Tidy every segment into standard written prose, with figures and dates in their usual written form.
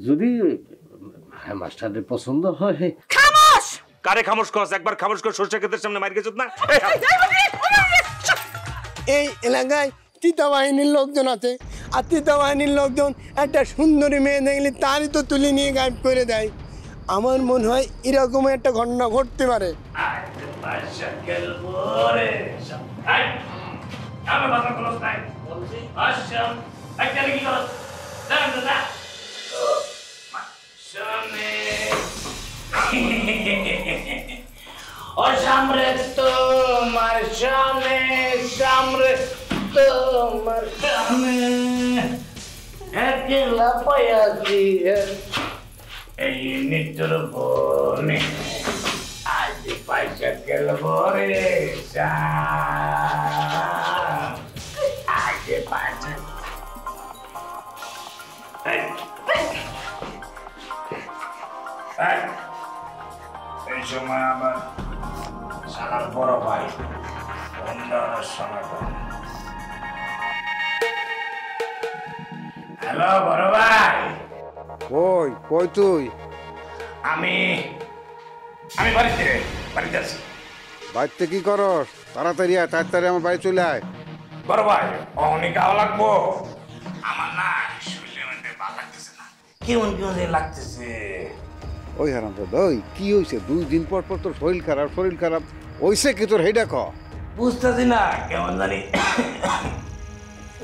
যদি মাস্টারের পছন্দ হয়। খামোশ! কারে খামোশ কস? একবার খামোশ কর, সরষে ক্ষেতের সামনে মার গেছত না। এই এলাকায় তিতা বাহিনীর লোকজন আছে, আর তিতা বাহিনীর লোকজন একটা সুন্দরী মেয়ে দেখলে তারই তো তুলে নিয়ে গায়েব করে দেয়। আমার মনে হয় এরকম একটা ঘটনা ঘটতে পারে। সামনে তোমার সামনে, সামনে তোমার সামনে একলা পাইয়াছি এই নিত্যর বনে, আজ পয়সা খেলব রে আজ পয়সা। এই সময় আবার সালার বড় ভাই বন্ধনের সময়। হ্যালো বড় ভাই। কই কই তুই? আমি বাড়িতে আছি। বাড়িতে কি করস? তাড়াতাড়ি আয়, তাড়াতাড়ি আমার বাড়ি চলে আয়। বড় ভাই অনেক গাও লাগবো আমার, না শরীরের মধ্যে ভালো লাগতেছে না, কেমন কেমন লাগতেছে। ওই হারাম ওই কি হয়েছে? 2 দিন পর পর তোর শরীর খারাপ হয়েছে কি তোর? হেডা ক। বুঝতেছি না, কেমন জানি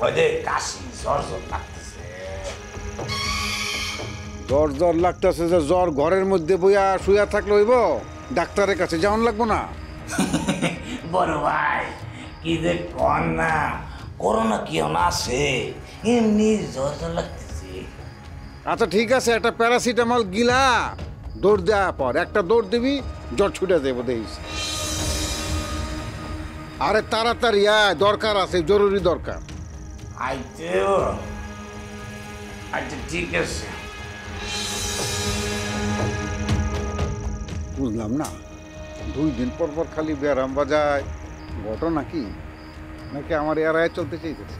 ওই যে কাশি জ্বর লাগতেছে। জ্বর লাগতেছে যে জ্বর ঘরের মধ্যে বইয়া শুয়া থাকলে হইব? ডাক্তারের কাছে যাওয়ান লাগবো না? বড় ভাই কি যে কর না, করোনা কি আছে, এমনি জ্বর লাগতেছে। আচ্ছা ঠিক আছে, একটা প্যারাসিটামল গিলা দৌড় দেওয়া পর একটা দৌড় দিবি, জ্বর ছুটে যাবো দেখিস। আরে তাড়াতাড়ি আয়, দরকার আছে, জরুরি দরকার। আচ্ছা ঠিক আছে। বুঝলাম না, 2 দিন পর পর খালি ব্যারাম বাজায়, ঘটনা কি? নাকি আমার এরায় চলতে চাইতেছে?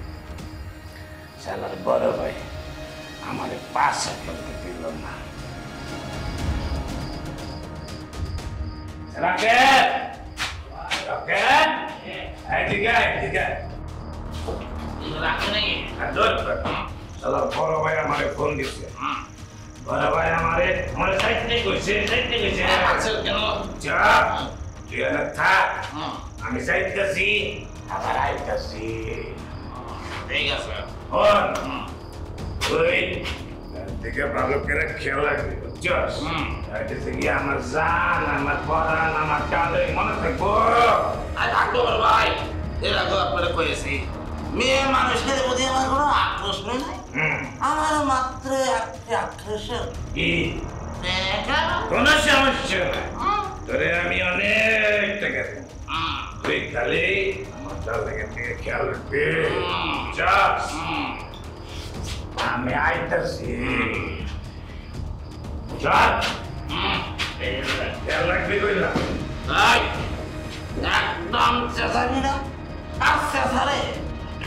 শালার বড় ভাই আমার পাশে ফেলতে দিল না। রাকেট রাকেট এদিকে এদিকে রাখে নাকি? শালার বড় ভাই আমারে ফোন দিছে। বড় ভাই আমারে সাইড নেই কইছে, আচ্ছা কেন? যা তুই না থাক, আমি যাইতেছি, আবার আইতেছি। ঠিক আছে। তুই দিকে ভালো করে খেয়াল রাখবি, বুঝছস? গিয়ে আমার জান, আমার পরান, আমার কাঁদে মনে থাকবো। আর থাকবো বড় ভাই, এর আগে আপনারা কয়েছি মেয়ে মানুষের প্রতি আমার কোনো আক্রোশ নেই। আমার মাত্র একটা আক্রোশ কি কোনো সমস্যা নাই। তোরে আমি অনেক টাকা দেব, তুই খালি আমার জালের দিকে খেয়াল রাখবি। আমি আইতাছি, খেয়াল রাখবি কইলাম। একদম চেঁচাবি না, আর চেঁচালে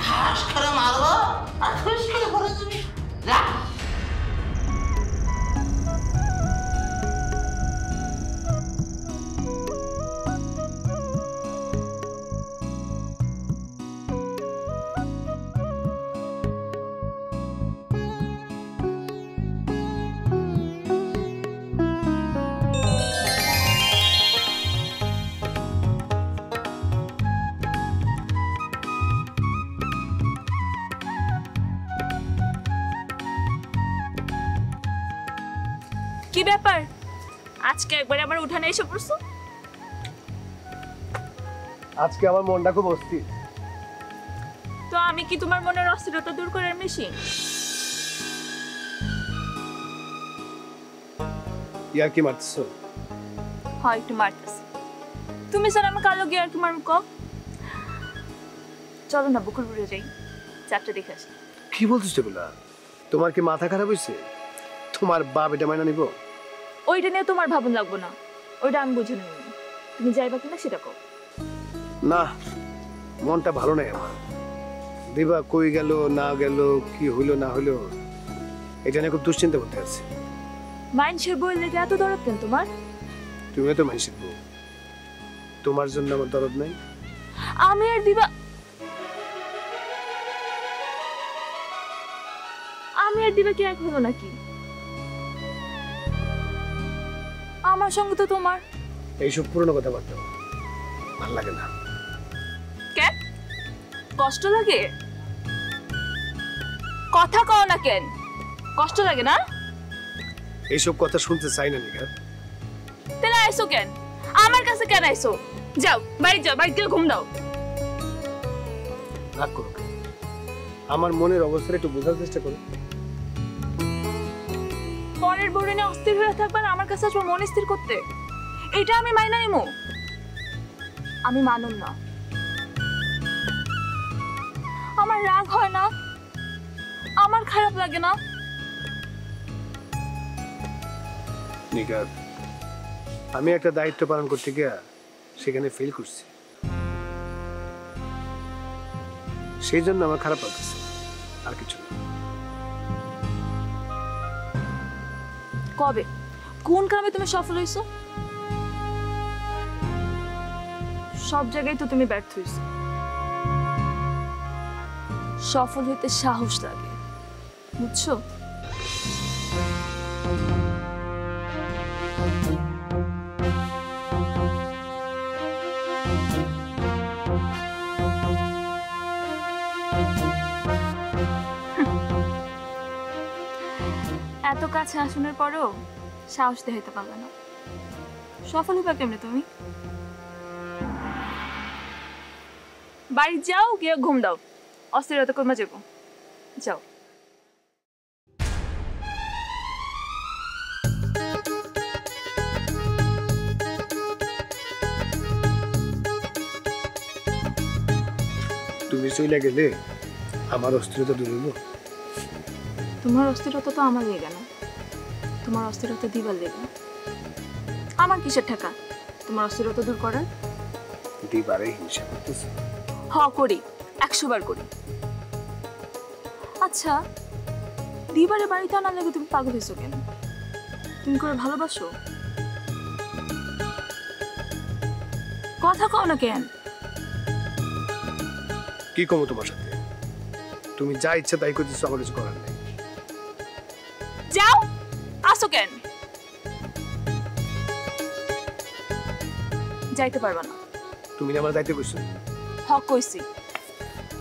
ঘাস করে মারবো আর ঠুস করে পড়ে যাবি। যা কি ব্যাপার আজকে একবার আবার উঠানে এসে পড়ছো? আজকে আমার মনটা খুব অস্থির। তো আমি কি তোমার মনের অস্থিরতা দূর করার মেশিন? ইয়ার কি মারছো? হয় একটু মারতেছি। তুমি স্যার আমি কালো গিয়ে আর কি মারব? চলো না বকুলপুরে যাই, চারটা দেখে আসি। কি বলছিস এগুলা? তোমার কি মাথা খারাপ হয়েছে? তোমার বাপ এটা মাইনা নিব? ওইটা নিয়ে তোমার ভাবন লাগবো না, ওইটা আমি বুঝে নেব। তুমি যাইবা কিনা সেটা কও। না, মনটা ভালো নাই আমার। দিবা কই গেল না গেল, কি হইলো না হইলো, এটা নিয়ে খুব দুশ্চিন্তা করতে আছে। মানুষের বই লেগে এত দরদ কেন তোমার? তুমিও তো মানুষের বউ, তোমার জন্য আমার দরদ নাই? আমি আর দিবা কি এক হলো নাকি? আমার সঙ্গে তো তোমার এইসব পুরনো কথা বাদ দাও, ভাল লাগে না। কেন কষ্ট লাগে? কথা কও না কেন? কষ্ট লাগে না? এইসব কথা শুনতে চাই না নিগার। তাহলে আইসো কেন আমার কাছে? কেন আইসো? যাও বাড়ি যাও, বাড়ি গিয়ে ঘুম দাও। রাগ করো কেন? আমার মনের অবস্থাটা একটু বোঝার চেষ্টা করো। পরের বরণে অস্থির হয়ে থাকবার আমার কাছে আসবো মন স্থির করতে? এটা আমি মাইনা নিমু? আমি মানুম না। আমার রাগ হয় না, আমার খারাপ লাগে না। নিগার, আমি একটা দায়িত্ব পালন করতে গিয়া সেখানে ফেল করছি, সেই জন্য আমার খারাপ লাগতেছে, আর কিছু না। কবে কোন কামে তুমি সফল হইছো? সব জায়গায় তো তুমি ব্যর্থ হইছো। সফল হইতে সাহস লাগে, বুঝছো? এত কাছে আসনের পরেও সাহস দেখাইতে পারবে না। সফল হইবা কেমনে তুমি? বাড়ি যাও, গিয়ে ঘুম দাও, অস্থিরতা কমে যাবো। যাও। তুমি চলে গেলে আমার অস্থিরতা দূর হইব? তোমার অস্থিরতা তো আমার লেগে না, তোমার অস্থিরতা দিবার লেগে। আমার কিসের ঠেকা তোমার অস্থিরতা দূর করার? দিবারে হিংসা করতেছে? হ করি, 100 বার করি। আচ্ছা, দিবারে বাড়িতে আনার লেগে তুমি পাগল হয়েছো কেন? তুমি করে ভালোবাসো? কথা কও না কেন? কি কমো তোমার সাথে? তুমি যা ইচ্ছা তাই করতেছো, আমার কিছু করার নেই। যাও, আসো কেন? যাইতে পারবা না। তুমি আমার দায়িত্ব করছো? হক কইছি,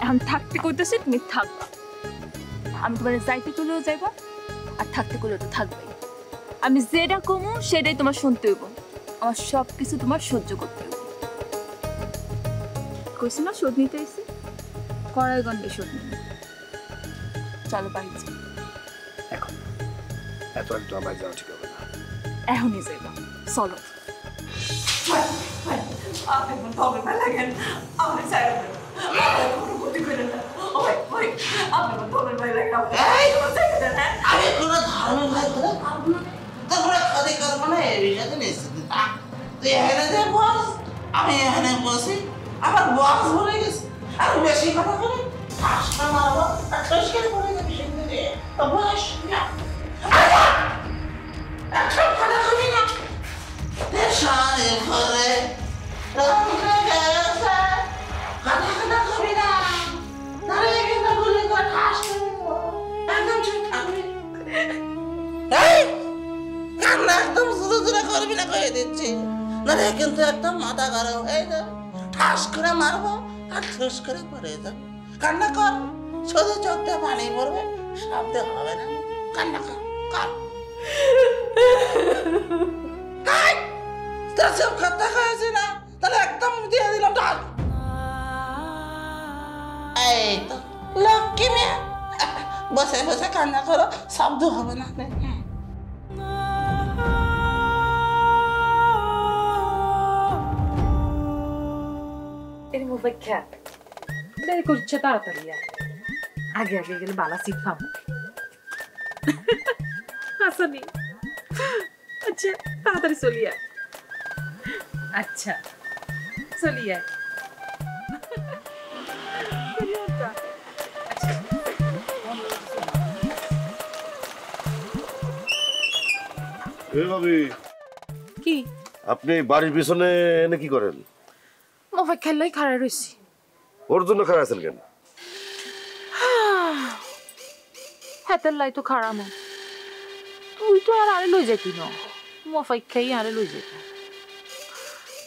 এখন থাকতে কইতেছি, তুমি থাকবা। আমি তোমার যাইতে কইলেও যাইবা, আর থাকতে কইলেও তো থাকবাই। আমি যেটা কমু সেটাই তোমার শুনতে হইব, আমার সব কিছু তোমার সহ্য করতে হইব। কইছি না শোধ নিতে আইছি, কড়াই গন্ডে শোধ নিব। চলো বাড়ি যাই। এখন এত একটু আবার যাওয়া ঠিক হবে না। এখনই যাইবা, চলো। আমি কোনো ধর্মের ভাই করে পারবো না, তারপরে খাদি করবো না, এই বিষয়তে নিশ্চিত থাক। তুই এখানে যে বস, আমি এখানে বসি, আমার বস বলে গেছে, আমি বেশি কথা বলি, ঠাসটা মারবো আর ঠস করে পড়ে যাবি সেদিকে। তো বস না, একসব কথা কবি না, দেশায় ভরে রঙে গেছে, কথা কথা কবি না, তাহলে কিন্তু গুলি করে ঠাস করে দেবো। একদম ঠিক থাকবি। এই কান্না একদম জোরে জোরে করবি না, কয়ে দিচ্ছি, নাহলে কিন্তু একদম মাথা গরম হয়ে যাবে, ঠাস করে মারবো আর ঠুস করে পড়ে যাবে। কান্না কর, শুধু চোখ দিয়ে পানি পড়বে, শব্দ হবে না। কান্না কর, কর। তোর সব কথা হয়েছে না, তাহলে একদম দিয়ে দিলাম ঢাল। এই তো লক্ষ্মী মেয়ে, বসে বসে কান্না করো, শব্দ হবে না। এর মধ্যে খ্যাত দেরি করছে, তাড়াতাড়ি আগে আগে গেলে বালা সিট পাবো। হাসানি, আচ্ছা তাড়াতাড়ি চলিয়া। আচ্ছা চলিয়া। কি আপনি বাড়ির পিছনে এনে কি করেন? মোবাইল খেললাই খাড়া রয়েছি। ওর জন্য খারাপ আছেন কেন? হাতের লাই তো খারাপ, তুই তো আর আরে লই যাইতি না, মোবাইল খাই আরে লই যাইতি।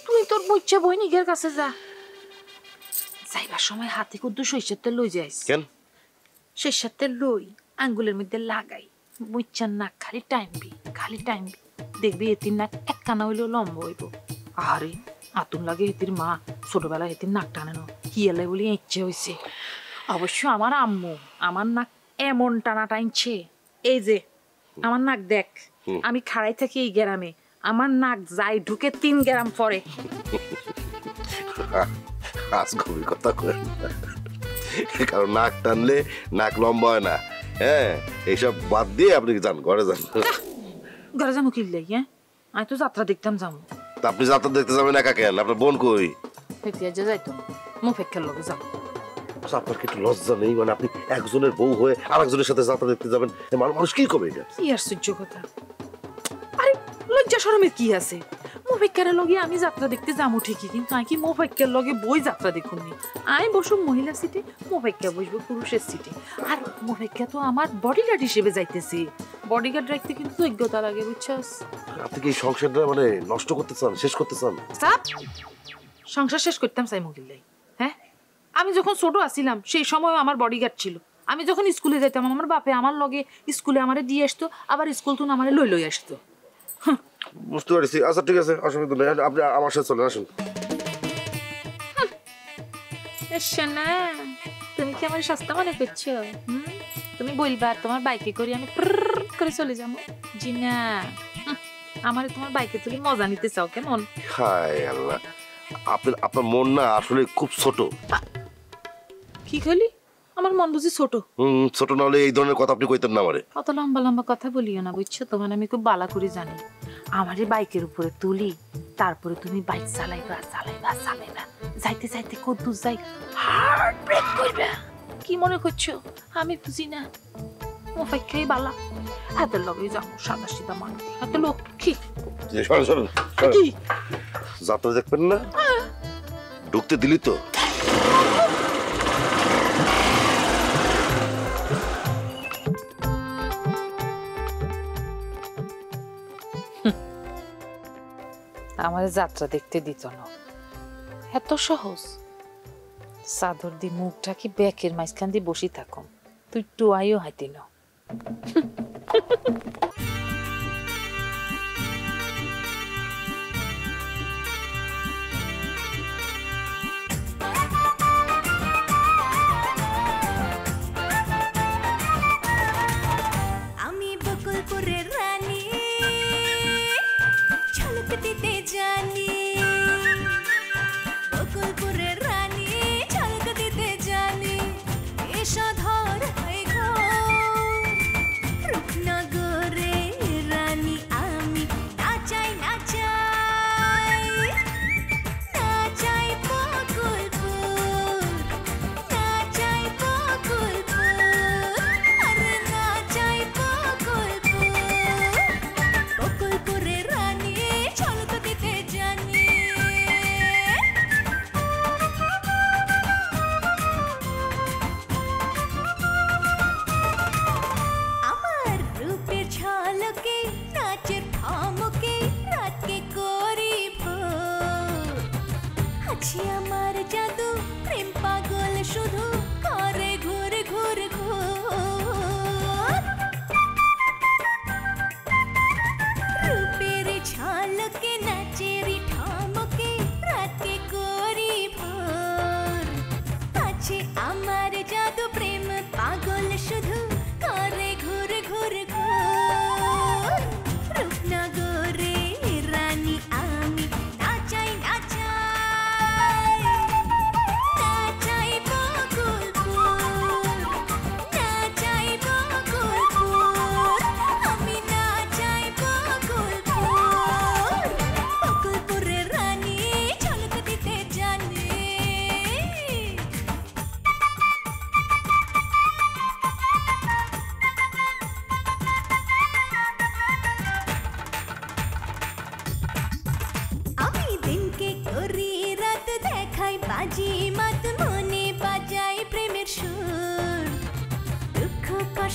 তুই তোর বইচ্ছা বই নিগের কাছে যা, যাইবার সময় হাতে কুদ্দু সরিষার তেল লই যাইস। কেন? সরিষার তেল লই আঙ্গুলের মধ্যে লাগাই, বইচ্ছার নাক খালি টাইমবি, খালি টাইমবি, দেখবি এতির নাক এক কানা হইলেও লম্বা হইব। আরে আতুন লাগে হেতির মা ছোটবেলা হেতির নাক টানে না, হিয়ালে বলি ইচ্ছে হয়েছে। অবশ্য আমার আম্মু আমার নাক এমন টানা টাইনছে, এই যে আমার নাক দেখ, আমি খাড়াই থাকি এই গ্রামে, আমার নাক যাই ঢুকে 3 গ্রাম পরে। আজ গভীর কথা করেন, কারণ নাক টানলে নাক লম্বা হয় না। হ্যাঁ, এইসব বাদ দিয়ে আপনি যান, ঘরে যান। ঘরে যাবো কিনলে? হ্যাঁ, আমি তো যাত্রা দেখতাম যাবো। তা আপনি যাত্রা দেখতে যাবেন একা কেন? আপনার বোন কই? ফেটিয়া যে যাইতো মুফেক্কের লগে যাবো। আপনার কি একটু লজ্জা নেই? মানে আপনি একজনের বউ হয়ে আরেকজনের সাথে যাত্রা দেখতে যাবেন, মানুষ কি করবে এটা? কি আশ্চর্য কথা! আরে লজ্জা শরমের কি আছে? মুফেক্কের লগে আমি যাত্রা দেখতে যাবো ঠিকই, কিন্তু আমি কি মুফেক্কের লগে বই যাত্রা দেখুননি। আমি বসব মহিলা সিটে, মুফেক্কা বসবো পুরুষের সিটে। আর মুফেক্কা তো আমার বডিগার্ড হিসেবে যাইতেছে, বডিগার্ড রাখতে কিন্তু যোগ্যতা লাগে, বুঝছস? আপনি কি এই সংসারটা মানে নষ্ট করতে চান, শেষ করতে চান? সংসার শেষ করতাম চাই মহিলাই? হ্যাঁ, আমি যখন ছোট আছিলাম সেই সময় আমার বডিগার্ড ছিল। আমি যখন স্কুলে যাইতাম আমার বাপে আমার লগে স্কুলে আমারে দিয়ে আসতো, আবার স্কুল তো আমারে লই আসতো। বুঝতে পারছি। আচ্ছা ঠিক আছে, অসুবিধা নেই, আপনি আমার সাথে চলেন, আসুন। না, তুমি কি আমার সস্তা মনে করছো? তুমি বলবা তোমার বাইকে করে আমি করে চলে যাবো? জি না, আমার তোমার বাইকে তুলে মজা নিতে চাও কেমন? হায় আল্লাহ, আপনার মন না আসলে খুব ছোট। কি খালি আমার মন বুঝি ছোট? ছোট না হলে এই ধরনের কথা আপনি কইতেন না আমারে। অত লম্বা লম্বা কথা বলিও না, বুঝছো? তোমার আমি খুব বালা করে জানি। আমারে বাইকের উপরে তুলি, তারপরে তুমি বাইক চালাইবা চালাইবা চালাইবা, যাইতে যাইতে কদ্দুর যাই হার্ট ব্রেক করবে। কি মনে করছো আমি বুঝি না? মুফাক্কাই বালা, হাতের লগে যাবো সাদা সিধা মানুষ, হাতে লক্ষ্মী। কি যাত্রা দেখবেন না? ঢুকতে দিলি তো? আমার যাত্রা দেখতে দিত না, এত সহজ। চাদর দি মুখ ঢাকি ব্যাকের মাঝখান দিয়ে বসে থাকুম, তুই টুয়াইও হাইতে না। আমি বকুলপুরের রানী, ঝলক দিতে জানি। বকুলপুরের রানী, ঝলক দিতে জানি। এসো ধর হয়ে ঘোর, রূপনগরে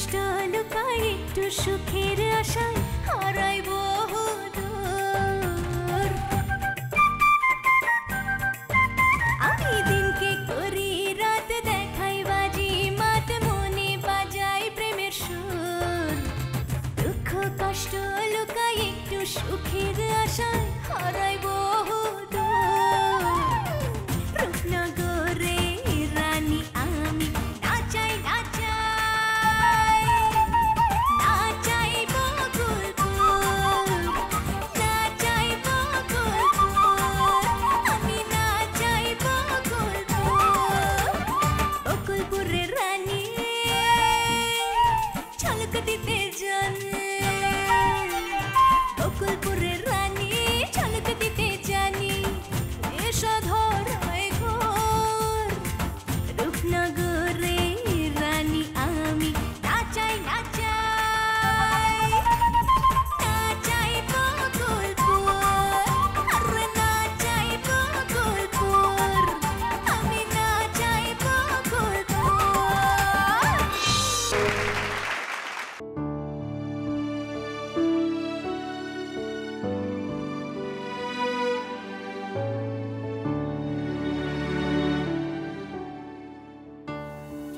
কষ্ট লুকাই একটু সুখের আশায় হারাই বহুদূর আমি দিনকে করি রাত দেখাই বাজি মাত মনে বাজাই প্রেমের সুর দুঃখ কষ্ট লুকাই একটু সুখের আশায় হারাই বহুদূর রূপনগরে রানী আমি নাচাই নাচাই নাচাই বকুলপুর নাচাই বকুলপুর আমি নাচাই বকুলপুর বকুলপুরের রানী ঝলক দিতে জানে বকুলপুরের রানী ঝলক দিতে জানি এসো ধরায় ঘোর রূপনগরে রানী আমি নাচাই নাচাই নাচাই বকুলপুর আরে নাচাই বকুলপুর আমি নাচাই বকুলপুর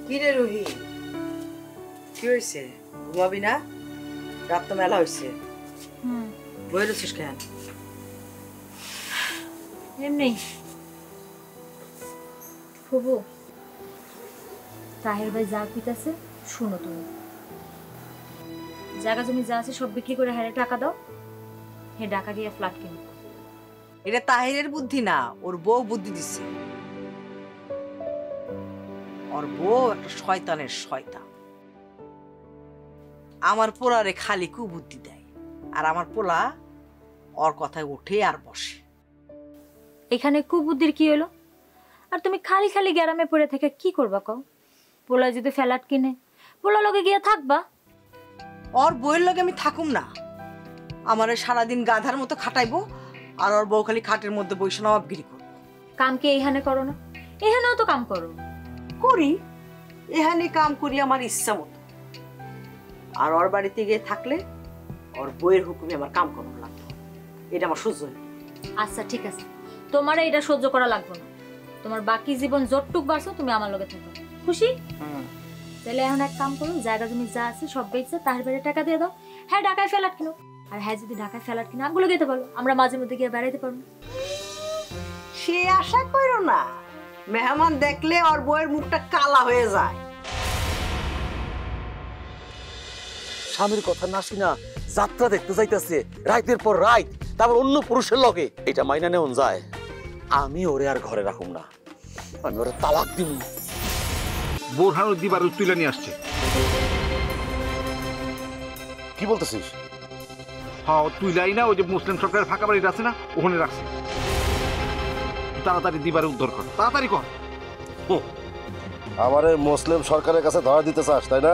কি রে রুহি কি হয়েছে ঘুমাবি না রাত তো মেলা হয়েছে বই রয়েছিস কেন এমনি ফুবু তাহের ভাই যা পিতাছে শুনো তুমি জায়গা জমি যা আছে সব বিক্রি করে হারে টাকা দাও হে টাকা দিয়ে ফ্ল্যাট কিনো এটা তাহিরের বুদ্ধি না ওর বউ বুদ্ধি দিচ্ছে ওর বউ একটা শয়তানের শয়তান আমার পোলারে খালি কুবুদ্ধি দেয় আর আমার পোলা ওর কথায় উঠে আর বসে এখানে কুবুদ্ধির কি হলো আর তুমি খালি খালি গ্যারামে পড়ে থেকে কি করবা কও পোলা যদি ফ্ল্যাট কিনে পোলা লগে গিয়ে থাকবা ওর বউয়ের লগে আমি থাকুম না আমারে সারাদিন গাধার মতো খাটাইবো আর ওর বউ খালি খাটের মধ্যে বসে নবাবগিরি করবো কাম কি এইখানে করো না এখানেও তো কাম করো করি এখানে কাম করি আমার ইচ্ছা মতো আর ওর বাড়িতে গিয়ে থাকলে ওর বউয়ের হুকুমে আমার কাম করানো লাগবে এটা আমার সহ্য হয় আচ্ছা ঠিক আছে তোমার এটা সহ্য করা লাগবে না তোমার বাকি জীবন যতটুক বাঁচো তুমি আমার লগে থাকো খুশি তাহলে এখন এক কাম করো জায়গা জমি যা আছে সব বেচে তার বাইরে টাকা দিয়ে দাও হ্যাঁ ঢাকায় ফ্ল্যাট কিনো আর হ্যাঁ যদি ঢাকায় ফ্ল্যাট কিনো আমগুলো যেতে পারো আমরা মাঝে মধ্যে গিয়ে বেড়াইতে পারবো সে আশা করো না মেহমান দেখলে ওর বউয়ের মুখটা কালা হয়ে যায় স্বামীর কথা না শুনা যাত্রা দেখতে যাইতেছে রাইতের পর রাইত তারপর অন্য পুরুষের লগে এটা মাইনা নেওয়া যায় আমি ওরে আর ঘরে রাখুম না আমি ওরে তালাক দিব বোরহানুর দিবার তুলে নিয়ে আসছে কি বলতেছিস হ্যাঁ তুইলাই না ওই যে মুসলিম সরকারের ফাঁকা বাড়িটা আছে না ওখানে রাখছে তাড়াতাড়ি দিবারে উদ্ধার কর তাড়াতাড়ি কর আমারে মুসলিম সরকারের কাছে ধরা দিতে চাস তাই না